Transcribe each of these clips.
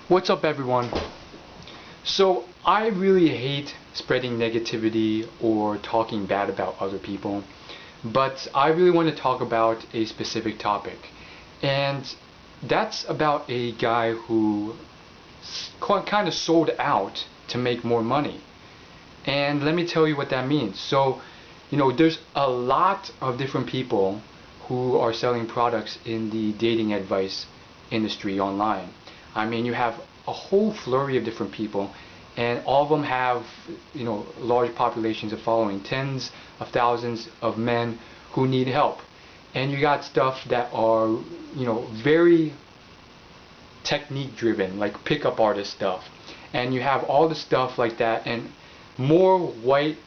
What's up, everyone? So I really hate spreading negativity or talking bad about other people, but I really want to talk about a specific topic, and that's about a guy who kind of sold out to make more money. And let me tell you what that means. So, there's a lot of different people who are selling products in the dating advice industry online. I mean, you have a whole flurry of different people, and all of them have, large populations of following, tens of thousands of men who need help. And you got stuff that are, very technique driven, like pickup artist stuff. And you have all the stuff like that, and more white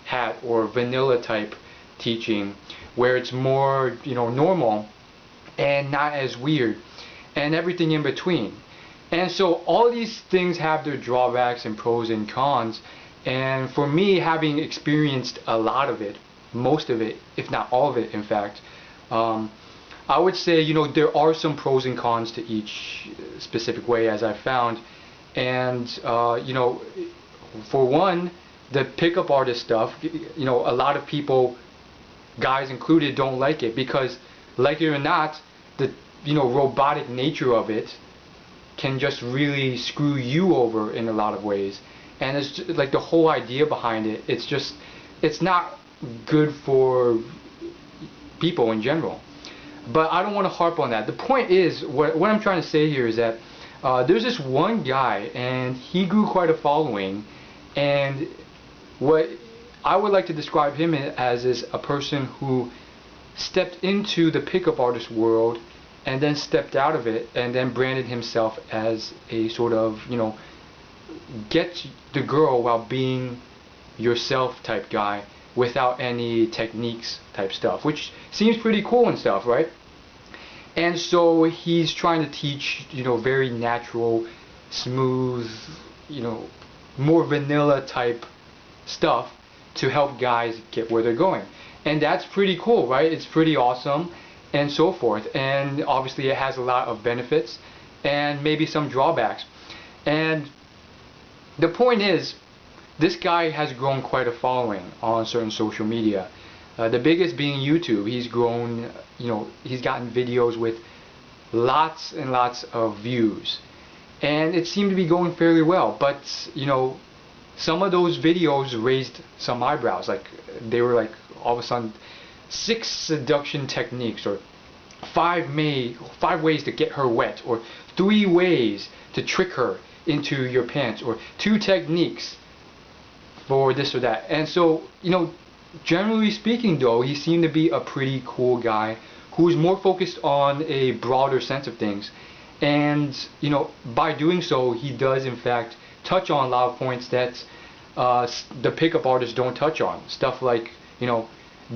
hat or vanilla type teaching, where it's more, normal and not as weird, and everything in between. And so all these things have their drawbacks and pros and cons. And for me, having experienced a lot of it, most of it, if not all of it, in fact, I would say, there are some pros and cons to each specific way, as I found. And, for one, the pickup artist stuff, a lot of people, guys included, don't like it because, like it or not, the, robotic nature of it can just really screw you over in a lot of ways. And it's just, like, the whole idea behind it, it's not good for people in general. But I don't want to harp on that. The point is, what I'm trying to say here is that there's this one guy, and he grew quite a following, and what I would like to describe him as is a person who stepped into the pickup artist world and then stepped out of it and then branded himself as a sort of, get the girl while being yourself type guy without any techniques type stuff, which seems pretty cool and stuff, right? And so he's trying to teach, very natural, smooth, more vanilla type stuff to help guys get where they're going. And that's pretty cool, right? It's pretty awesome and so forth. And obviously it has a lot of benefits and maybe some drawbacks. And the point is, this guy has grown quite a following on certain social media. The biggest being YouTube. He's grown, he's gotten videos with lots and lots of views. And it seemed to be going fairly well. But, some of those videos raised some eyebrows. Like, they were like, all of a sudden, 6 seduction techniques, or 5 ways to get her wet, or 3 ways to trick her into your pants, or 2 techniques for this or that. And so, generally speaking though, he seemed to be a pretty cool guy who was more focused on a broader sense of things. And, by doing so, he does in fact touch on a lot of points that the pickup artists don't touch on. Stuff like,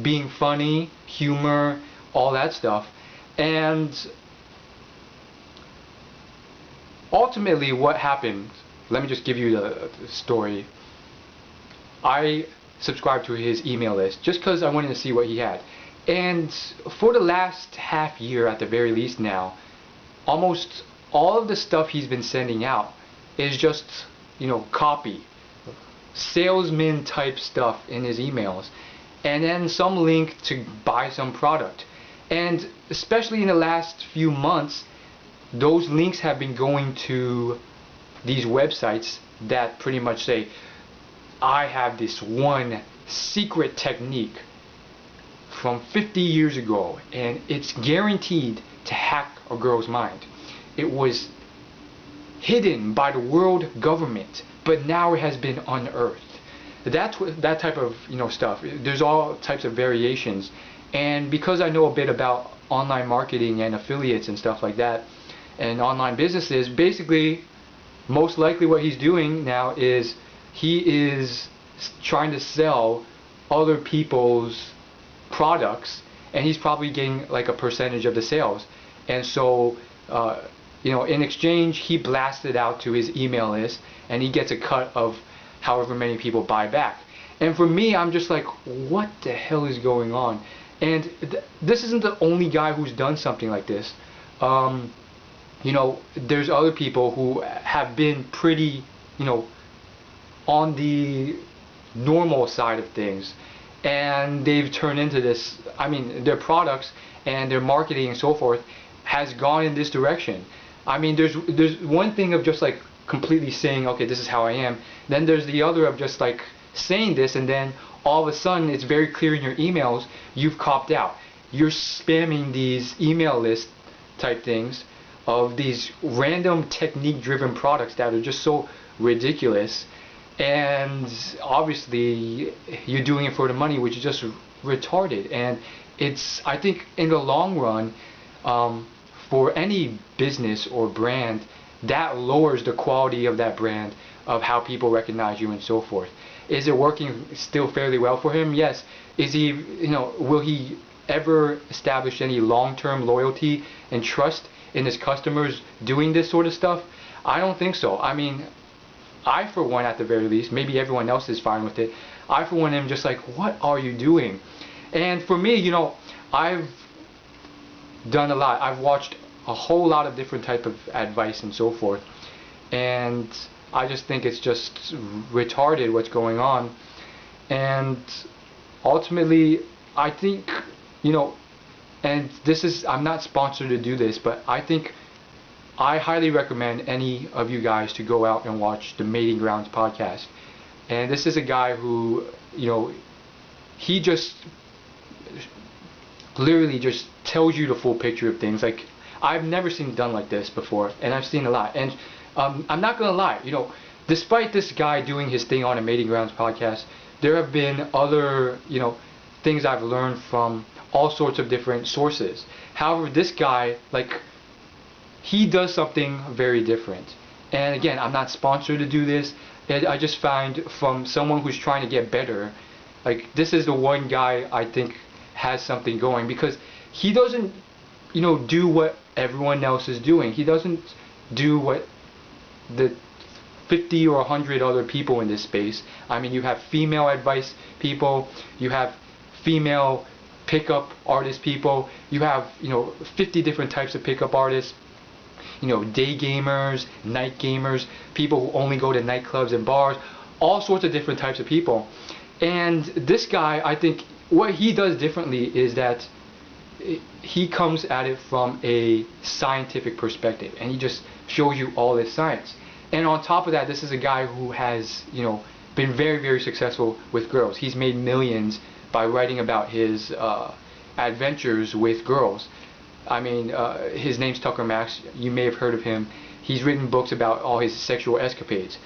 being funny, humor, all that stuff. And ultimately what happened, let me just give you the story. I subscribed to his email list just because I wanted to see what he had. And for the last half year at the very least now, almost all of the stuff he's been sending out is just, copy, salesman type stuff in his emails, and then some link to buy some product. And especially in the last few months, those links have been going to these websites that pretty much say, I have this one secret technique from 50 years ago, and it's guaranteed to hack a girl's mind. It was hidden by the world government, but now it has been unearthed. That's what, that type of stuff. There's all types of variations, and because I know a bit about online marketing and affiliates and stuff like that, and online businesses, basically, most likely what he's doing now is he is trying to sell other people's products, and he's probably getting like a percentage of the sales. And so in exchange, he blasts it out to his email list, and he gets a cut of however many people buy back. And for me, I'm just like, what the hell is going on? And this isn't the only guy who's done something like this. there's other people who have been pretty, on the normal side of things, and they've turned into this. I mean, their products and their marketing and so forth has gone in this direction. I mean, there's one thing of just like completely saying, okay, this is how I am. Then there's the other of just like saying this, and then all of a sudden it's very clear in your emails you've copped out. You're spamming these email list type things of these random technique driven products that are just so ridiculous, and obviously you're doing it for the money, which is just retarded. And I think in the long run, for any business or brand, that lowers the quality of that brand, of how people recognize you and so forth. Is it working still fairly well for him? Yes. Is he, will he ever establish any long-term loyalty and trust in his customers doing this sort of stuff? I don't think so. I mean, I for one, at the very least, maybe everyone else is fine with it, I for one am just like, what are you doing? And for me, I've done a lot. I've watched a whole lot of different type of advice and so forth, and I just think it's just retarded what's going on. And ultimately, I think, and this is, I'm not sponsored to do this, but I think I highly recommend any of you guys to go out and watch the Mating Grounds podcast. And this is a guy who, he just literally just tells you the full picture of things. Like, I've never seen it done like this before, and I've seen a lot. And I'm not gonna lie, despite this guy doing his thing on a Mating Grounds podcast, there have been other, things I've learned from all sorts of different sources. However, this guy, like, he does something very different. And again, I'm not sponsored to do this. I just find, from someone who's trying to get better, like, this is the one guy I think has something going, because he doesn't, do what everyone else is doing. He doesn't do what the 50 or 100 other people in this space. I mean, you have female advice people, you have female pickup artist people, you have 50 different types of pickup artists, day gamers, night gamers, people who only go to nightclubs and bars, all sorts of different types of people. And this guy, I think what he does differently is that he comes at it from a scientific perspective, and he just shows you all this science. And on top of that, this is a guy who has, been very, very successful with girls. He's made millions by writing about his adventures with girls. I mean, his name's Tucker Max. You may have heard of him. He's written books about all his sexual escapades.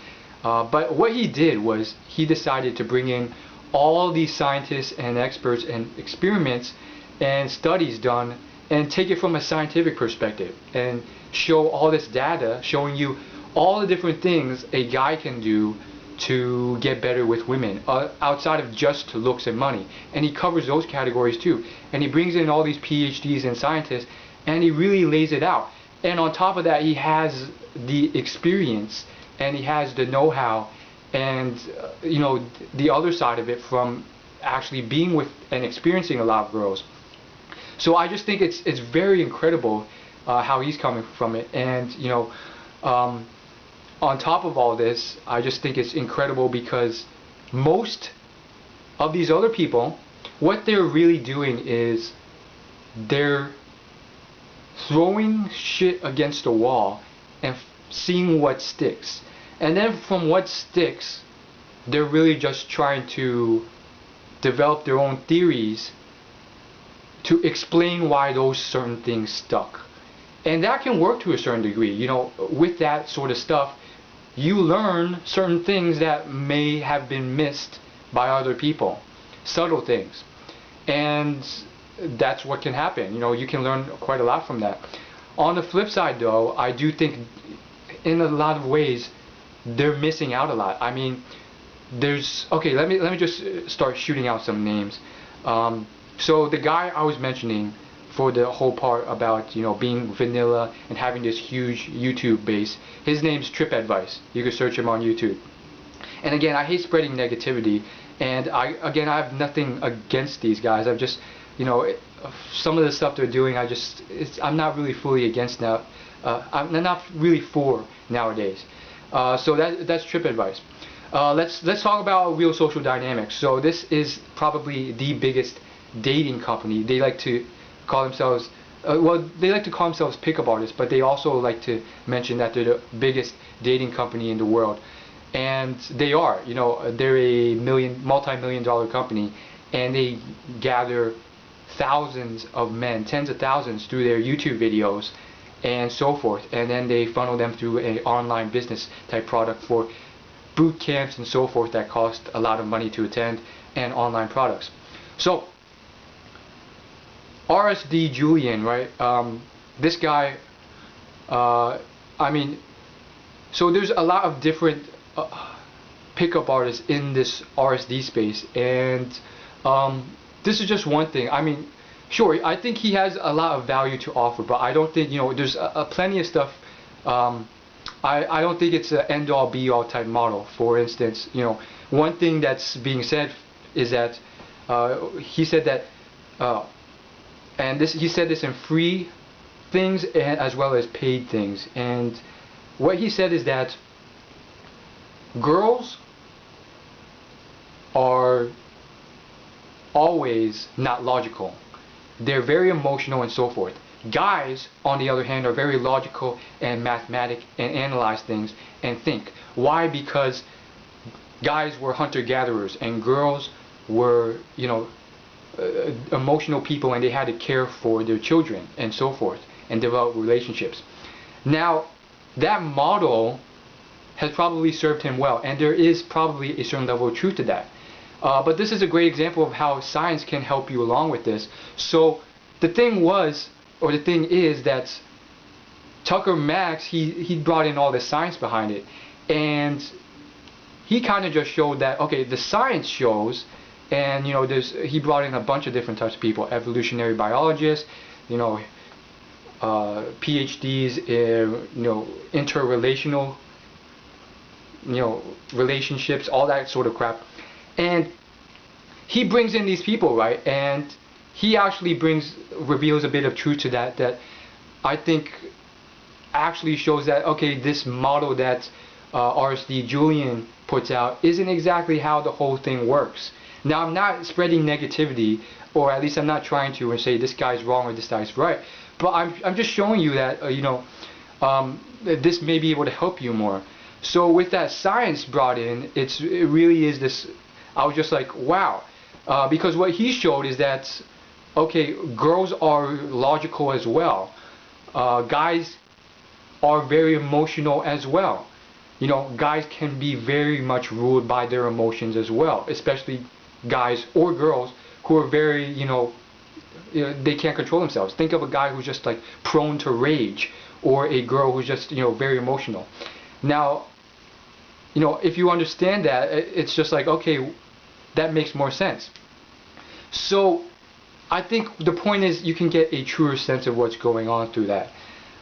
But what he did was he decided to bring in all these scientists and experts and experiments and studies done, and take it from a scientific perspective and show all this data showing you all the different things a guy can do to get better with women, outside of just looks and money. And he covers those categories too. And he brings in all these PhDs and scientists, and he really lays it out. And on top of that, he has the experience, and he has the know-how, and the other side of it from actually being with and experiencing a lot of girls. So I just think it's very incredible how he's coming from it. And on top of all this, I just think it's incredible because most of these other people, what they're really doing is they're throwing shit against the wall and seeing what sticks. And then from what sticks, they're really just trying to develop their own theories to explain why those certain things stuck. And that can work to a certain degree. With that sort of stuff, you learn certain things that may have been missed by other people. Subtle things. And that's what can happen. You can learn quite a lot from that. On the flip side though, I do think in a lot of ways they're missing out a lot. I mean, okay, let me just start shooting out some names. So the guy I was mentioning for the whole part about being vanilla and having this huge YouTube base, his name's Trip Advice. You can search him on YouTube. And again, I hate spreading negativity, and I have nothing against these guys. I've just some of the stuff they're doing, I'm not really fully against that. not really for nowadays. So that's TripAdvice. Let's talk about Real Social Dynamics. So this is probably the biggest dating company. They like to call themselves they like to call themselves pickup artists, but they also like to mention that they're the biggest dating company in the world. And they are, they're a multi-million-dollar company, and they gather thousands of men, tens of thousands, through their YouTube videos and so forth, and then they funnel them through an online business type product for boot camps and so forth that cost a lot of money to attend, and online products. So RSD Julian, right? This guy, so there's a lot of different pickup artists in this RSD space, and this is just one thing. Sure, I think he has a lot of value to offer, but I don't think, there's plenty of stuff. I don't think it's an end-all be-all type model. For instance, one thing that's being said is that he said that, he said this in free things and as well as paid things. And what he said is that girls are always not logical. They're very emotional and so forth. Guys, on the other hand, are very logical and mathematic and analyze things and think. Why? Because guys were hunter-gatherers and girls were, emotional people, and they had to care for their children and so forth and develop relationships. Now, that model has probably served him well, and there is probably a certain level of truth to that. But this is a great example of how science can help you along with this. So the thing is that Tucker Max, he brought in all the science behind it, and he kind of just showed that, okay, the science shows, and he brought in a bunch of different types of people: evolutionary biologists, PhDs in interrelational relationships, all that sort of crap. And he brings in these people, right? And he actually reveals a bit of truth to that I think actually shows that, okay, this model that RSD Julian puts out isn't exactly how the whole thing works. Now, I'm not spreading negativity, or at least I'm not trying to say this guy's wrong or this guy's right, but I'm just showing you that this may be able to help you more. So with that science brought in, it really is this. I was just like, wow, because what he showed is that, okay, girls are logical as well. Guys are very emotional as well. Guys can be very much ruled by their emotions as well, especially guys or girls who are very, they can't control themselves. Think of a guy who's just like prone to rage, or a girl who's just, very emotional. Now, if you understand that, it's just like, okay, that makes more sense. So I think the point is you can get a truer sense of what's going on through that.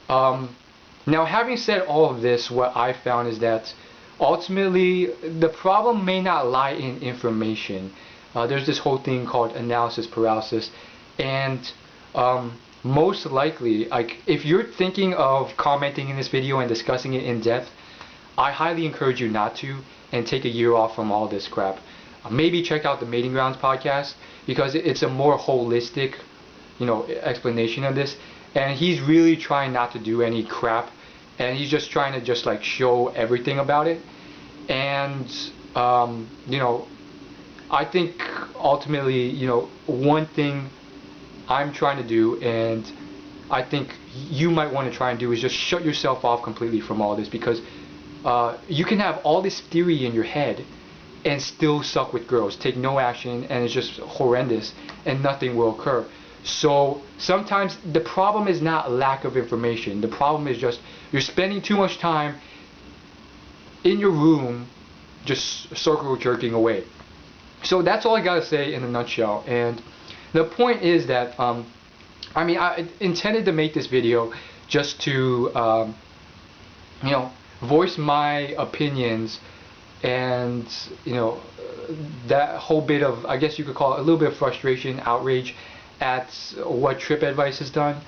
Now, having said all of this, what I found is that ultimately the problem may not lie in information. There's this whole thing called analysis paralysis, and most likely, like, if you're thinking of commenting in this video and discussing it in depth, I highly encourage you not to, and take a year off from all this crap. Maybe check out the Mating Grounds podcast, because it's a more holistic, explanation of this. And he's really trying not to do any crap, and he's just trying to just like show everything about it. And I think ultimately, one thing I'm trying to do, and I think you might want to try and do, is just shut yourself off completely from all this, because you can have all this theory in your head and still suck with girls, take no action, and it's just horrendous, and nothing will occur. So sometimes the problem is not lack of information. The problem is just you're spending too much time in your room just circle jerking away. So that's all I gotta say in a nutshell. And the point is that I intended to make this video just to voice my opinions, and that whole bit of, I guess you could call it a little bit of frustration, outrage at what TripAdvice has done.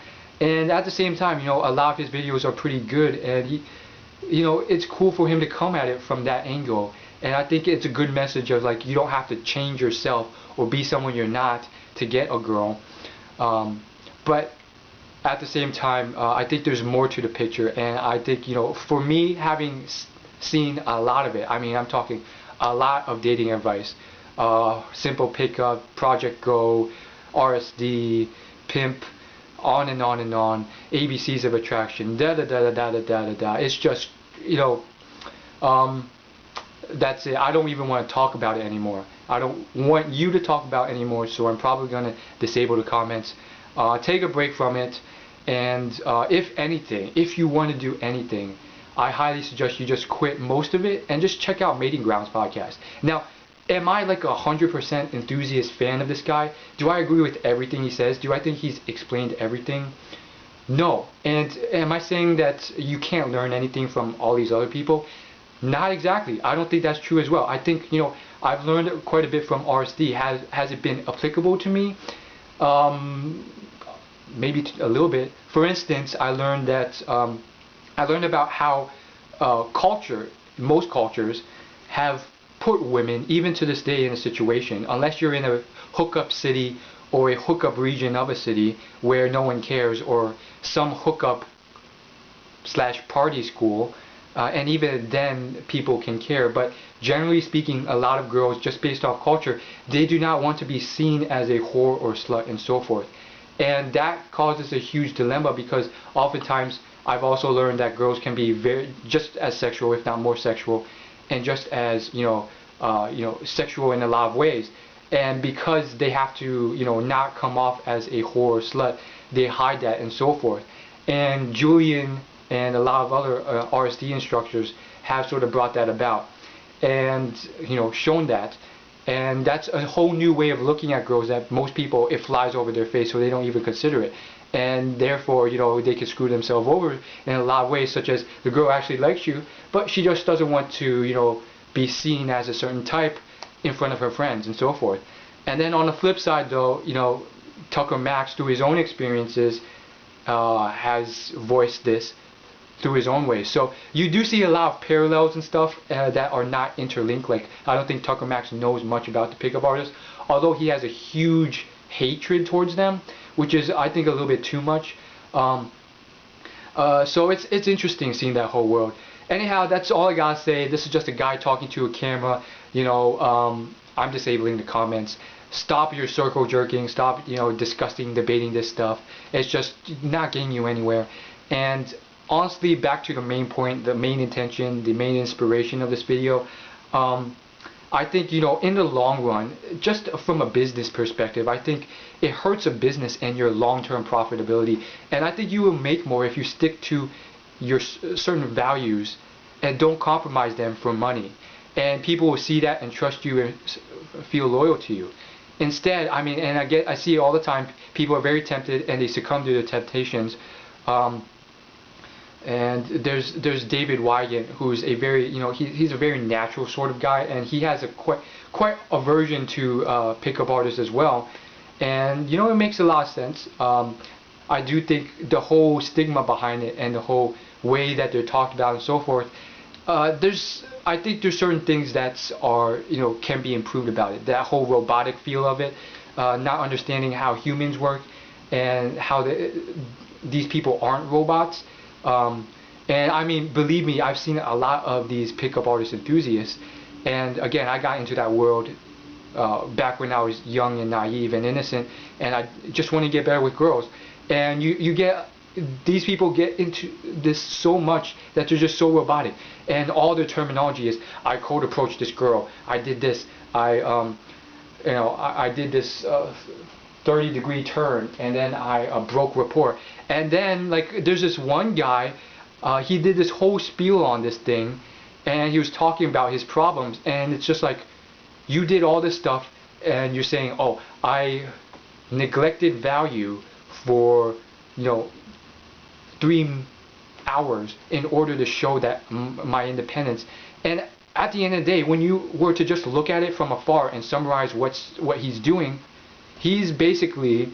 And at the same time, a lot of his videos are pretty good, and it's cool for him to come at it from that angle. And I think it's a good message of like, you don't have to change yourself or be someone you're not to get a girl. But at the same time, I think there's more to the picture, and I think, for me, having seen a lot of it, I mean, I'm talking a lot of dating advice, simple pickup, Project Go, RSD, pimp, on and on and on, ABCs of attraction, da da da da da da da da. It's just, that's it. I don't even want to talk about it anymore. I don't want you to talk about it anymore, so I'm probably going to disable the comments. Take a break from it, and if anything, if you want to do anything, I highly suggest you just quit most of it and just check out Mating Grounds podcast. Now, am I like 100% enthusiast fan of this guy? Do I agree with everything he says? Do I think he's explained everything? No. And am I saying that you can't learn anything from all these other people? Not exactly. I don't think that's true as well. I think, I've learned quite a bit from RSD. Has it been applicable to me? Maybe a little bit. For instance, I learned about how most cultures have put women, even to this day, in a situation, unless you're in a hookup city or a hookup region of a city where no one cares, or some hookup / party school, and even then people can care. But generally speaking, a lot of girls, just based off culture, they do not want to be seen as a whore or slut and so forth. And that causes a huge dilemma, because oftentimes I've also learned that girls can be just as sexual, if not more sexual, and just as sexual in a lot of ways. And because they have to not come off as a whore or slut, they hide that and so forth. And Julian and a lot of other RSD instructors have sort of brought that about, and shown that. And that's a whole new way of looking at girls that most people, it flies over their face, so they don't even consider it. And therefore, they can screw themselves over in a lot of ways, such as the girl actually likes you, but she just doesn't want to, be seen as a certain type in front of her friends and so forth. And then on the flip side, though, Tucker Max, through his own experiences, has voiced this through his own way. So you do see a lot of parallels and stuff that are not interlinked. Like, I don't think Tucker Max knows much about the pickup artists, although he has a huge hatred towards them, which is, I think, a little bit too much. So it's interesting seeing that whole world. Anyhow, that's all I gotta say. This is just a guy talking to a camera. I'm disabling the comments. Stop your circle jerking. Stop, discussing, debating this stuff. It's just not getting you anywhere. And honestly, back to the main point, the main intention, the main inspiration of this video. I think, in the long run, just from a business perspective, I think it hurts a business and your long-term profitability. And I think you will make more if you stick to your certain values and don't compromise them for money. And people will see that and trust you and feel loyal to you. Instead, I mean, and I see it all the time, people are very tempted and they succumb to the temptations. And there's David Wygant, who's a very, he's a very natural sort of guy, and he has a quite aversion to pickup artists as well. And it makes a lot of sense. I do think the whole stigma behind it and the whole way that they're talked about and so forth, I think there's certain things that are, can be improved about it. That whole robotic feel of it, not understanding how humans work and how these people aren't robots. And I mean, believe me, I've seen a lot of these pickup artist enthusiasts, and again, I got into that world back when I was young and naive and innocent, and I just want to get better with girls. And these people get into this so much that they're just so robotic, and all their terminology is, I cold approached this girl, I did this, I did this 30-degree turn, and then I broke rapport. And then, like, there's this one guy, he did this whole spiel on this thing, and he was talking about his problems, and it's just like, you did all this stuff, and you're saying, oh, I neglected value for, 3 hours in order to show that my independence. And at the end of the day, when you were to just look at it from afar and summarize what he's doing, he's basically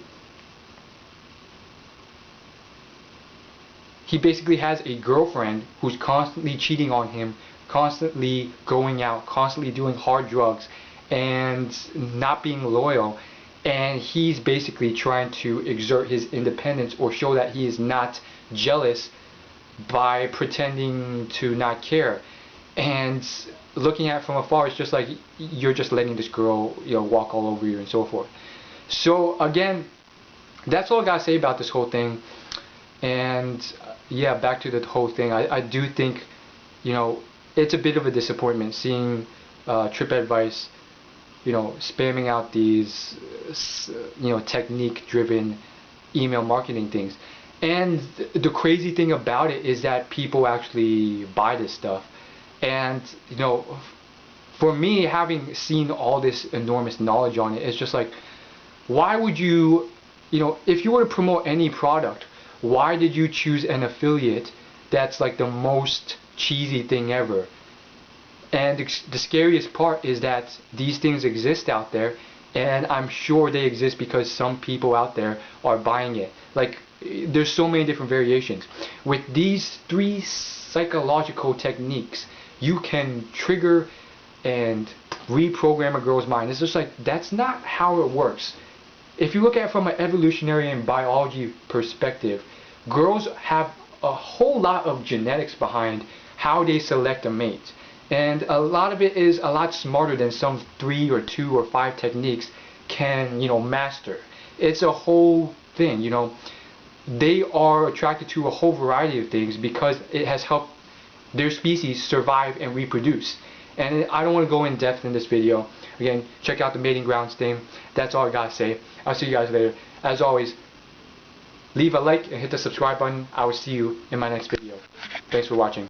he basically has a girlfriend who's constantly cheating on him, constantly going out, constantly doing hard drugs, and not being loyal. And he's basically trying to exert his independence or show that he is not jealous by pretending to not care. And looking at it from afar, it's just like you're just letting this girl, walk all over you and so forth. So again, that's all I gotta say about this whole thing. And yeah, back to the whole thing. I do think, it's a bit of a disappointment seeing TripAdvice, spamming out these, technique-driven email marketing things. And the crazy thing about it is that people actually buy this stuff. And, for me, having seen all this enormous knowledge on it, it's just like, why would you, if you were to promote any product, why did you choose an affiliate that's like the most cheesy thing ever? And the scariest part is that these things exist out there, and I'm sure they exist because some people out there are buying it. Like, there's so many different variations. With these 3 psychological techniques, you can trigger and reprogram a girl's mind. It's just like, that's not how it works. If you look at it from an evolutionary and biology perspective, girls have a whole lot of genetics behind how they select a mate. And a lot of it is a lot smarter than some 3 or 2 or 5 techniques can, master. It's a whole thing, They are attracted to a whole variety of things because it has helped their species survive and reproduce. And I don't want to go in depth in this video. Again, check out the mating grounds thing. That's all I gotta say. I'll see you guys later. As always, leave a like and hit the subscribe button. I will see you in my next video. Thanks for watching.